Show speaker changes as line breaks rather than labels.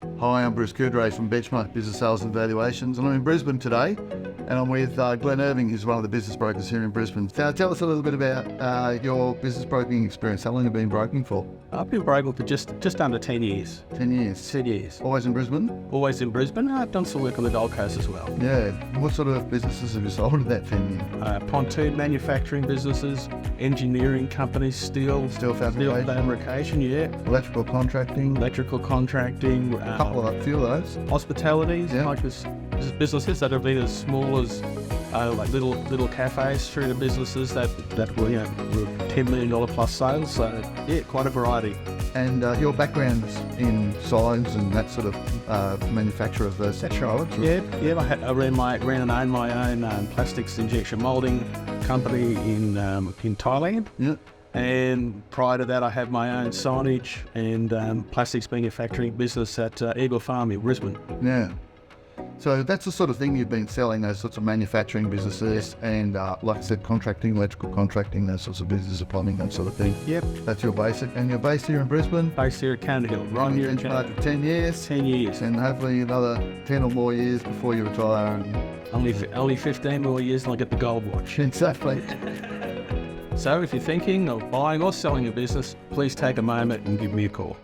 Hi, I'm Bruce Coudray from Benchmark Business Sales Valuations, and I'm in Brisbane today, and I'm with Glenn Irving, who's one of the business brokers here in Brisbane. Now, tell us a little bit about your business broking experience. How long have you been broking for?
I've been broking for just under 10 years.
10 years?
10 years.
Always in Brisbane?
Always in Brisbane. I've done some work on the Gold Coast as well.
Yeah. What sort of businesses have you sold in that 10 years?
Pontoon manufacturing businesses, engineering companies, steel fabrication, yeah.
Electrical contracting?
Electrical contracting.
A few of those.
Hospitalities,
yeah.
like this businesses that have been as small as like little cafes through to businesses that were, were $10 million plus sales. So yeah, quite a variety.
And your background's in signs and that sort of manufacture of those products?
Yeah. I ran and owned my own plastics injection moulding company in Thailand.
Yeah.
And prior to that, I had my own signage and plastics manufacturing business at Eagle Farm in Brisbane.
Yeah. So that's the sort of thing you've been selling, those sorts of manufacturing businesses and, like I said, contracting, electrical contracting, those sorts of businesses, plumbing, that sort of thing.
Yep.
That's your basic. And you're based here in Brisbane?
Based here at Canada Hill. Right here in Canada.
10 years?
10 years.
And hopefully another 10 or more years before you retire. And
only 15 more years and I'll get the gold watch.
Exactly.
So if you're thinking of buying or selling a business, please take a moment and give me a call.